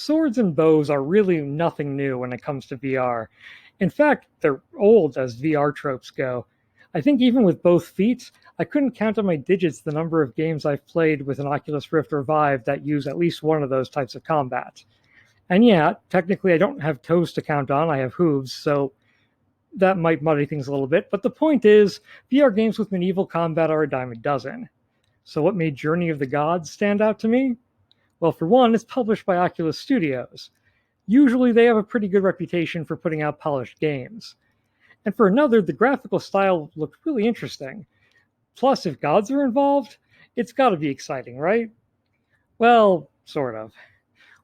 Swords and bows are really nothing new when it comes to VR. In fact, they're old as VR tropes go. I think even with both feet, I couldn't count on my digits the number of games I've played with an Oculus Rift or Vive that use at least one of those types of combat. And yeah, technically I don't have toes to count on, I have hooves, so that might muddy things a little bit, but the point is, VR games with medieval combat are a dime a dozen. So what made Journey of the Gods stand out to me? Well, for one, it's published by Oculus Studios. Usually they have a pretty good reputation for putting out polished games. And for another, the graphical style looked really interesting. Plus, if gods are involved, it's gotta be exciting, right? Well, sort of.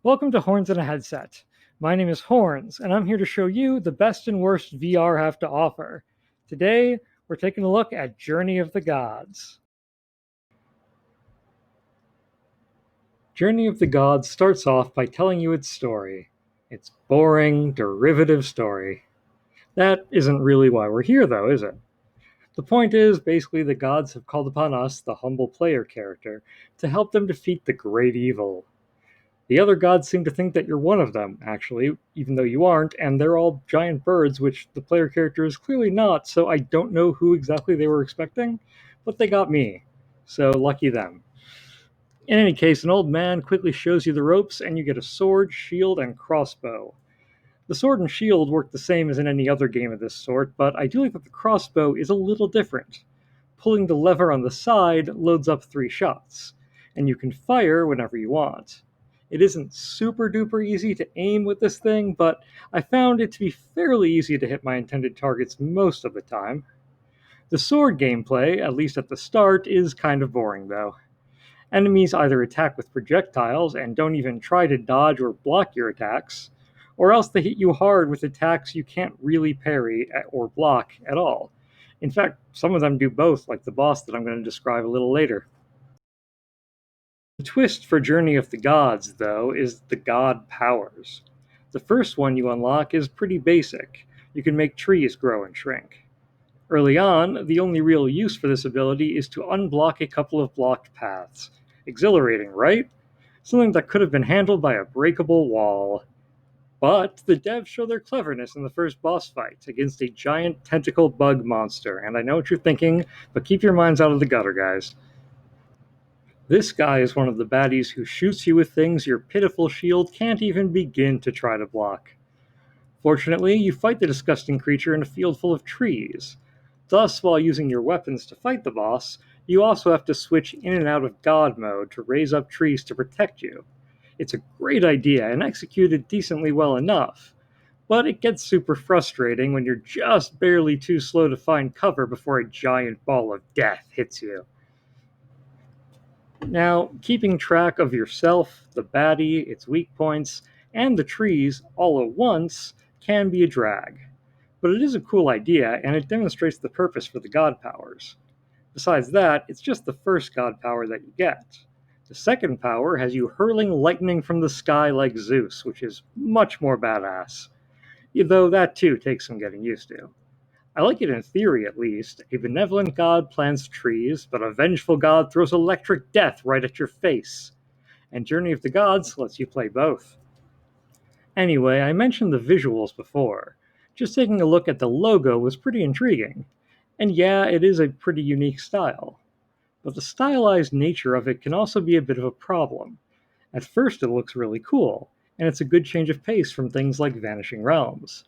Welcome to Horns in a Headset. My name is Horns, and I'm here to show you the best and worst VR have to offer. Today, we're taking a look at Journey of the Gods. Journey of the Gods starts off by telling you its story. Its boring, derivative story. That isn't really why we're here, though, is it? The point is, basically, the gods have called upon us, the humble player character, to help them defeat the great evil. The other gods seem to think that you're one of them, actually, even though you aren't, and they're all giant birds, which the player character is clearly not, so I don't know who exactly they were expecting, but they got me. So lucky them. In any case, an old man quickly shows you the ropes, and you get a sword, shield, and crossbow. The sword and shield work the same as in any other game of this sort, but I do like that the crossbow is a little different. Pulling the lever on the side loads up 3 shots, and you can fire whenever you want. It isn't super duper easy to aim with this thing, but I found it to be fairly easy to hit my intended targets most of the time. The sword gameplay, at least at the start, is kind of boring though. Enemies either attack with projectiles and don't even try to dodge or block your attacks, or else they hit you hard with attacks you can't really parry or block at all. In fact, some of them do both, like the boss that I'm going to describe a little later. The twist for Journey of the Gods, though, is the god powers. The first one you unlock is pretty basic. You can make trees grow and shrink. Early on, the only real use for this ability is to unblock a couple of blocked paths. Exhilarating, right? Something that could have been handled by a breakable wall. But the devs show their cleverness in the first boss fight against a giant tentacle bug monster, and I know what you're thinking, but keep your minds out of the gutter, guys. This guy is one of the baddies who shoots you with things your pitiful shield can't even begin to try to block. Fortunately, you fight the disgusting creature in a field full of trees. Thus, while using your weapons to fight the boss, you also have to switch in and out of God mode to raise up trees to protect you. It's a great idea and executed decently well enough, but it gets super frustrating when you're just barely too slow to find cover before a giant ball of death hits you. Now, keeping track of yourself, the baddie, its weak points, and the trees all at once can be a drag. But it is a cool idea, and it demonstrates the purpose for the god powers. Besides that, it's just the first god power that you get. The second power has you hurling lightning from the sky like Zeus, which is much more badass. Though that too takes some getting used to. I like it in theory at least. A benevolent god plants trees, but a vengeful god throws electric death right at your face. And Journey of the Gods lets you play both. Anyway, I mentioned the visuals before. Just taking a look at the logo was pretty intriguing. And yeah, it is a pretty unique style. But the stylized nature of it can also be a bit of a problem. At first it looks really cool, and it's a good change of pace from things like Vanishing Realms.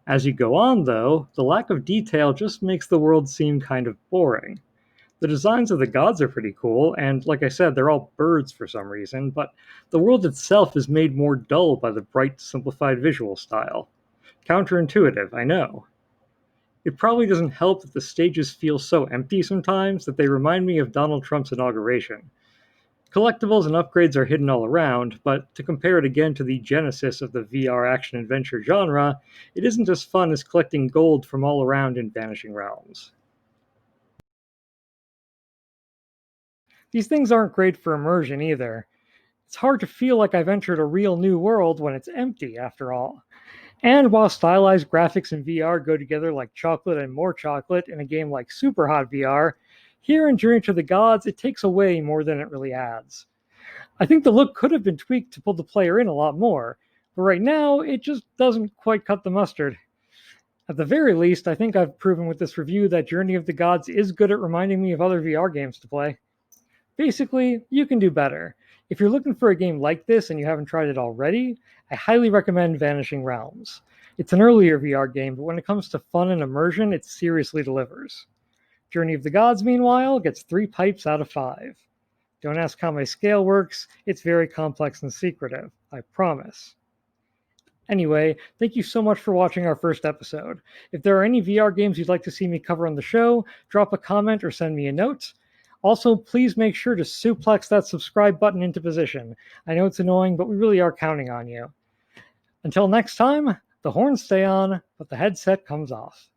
As you go on, though, the lack of detail just makes the world seem kind of boring. The designs of the gods are pretty cool, and like I said, they're all birds for some reason, but the world itself is made more dull by the bright, simplified visual style. Counterintuitive, I know. It probably doesn't help that the stages feel so empty sometimes that they remind me of Donald Trump's inauguration. Collectibles and upgrades are hidden all around, but to compare it again to the genesis of the VR action-adventure genre, it isn't as fun as collecting gold from all around in Vanishing Realms. These things aren't great for immersion either. It's hard to feel like I've entered a real new world when it's empty, after all. And while stylized graphics in VR go together like chocolate and more chocolate in a game like Superhot VR, here in Journey to the Gods it takes away more than it really adds. I think the look could have been tweaked to pull the player in a lot more, but right now it just doesn't quite cut the mustard. At the very least, I think I've proven with this review that Journey of the Gods is good at reminding me of other VR games to play. Basically, you can do better. If you're looking for a game like this and you haven't tried it already, I highly recommend Vanishing Realms. It's an earlier VR game, but when it comes to fun and immersion, it seriously delivers. Journey of the Gods, meanwhile, gets 3 pipes out of 5. Don't ask how my scale works, it's very complex and secretive, I promise. Anyway, thank you so much for watching our first episode. If there are any VR games you'd like to see me cover on the show, drop a comment or send me a note. Also, please make sure to suplex that subscribe button into position. I know it's annoying, but we really are counting on you. Until next time, the horns stay on, but the headset comes off.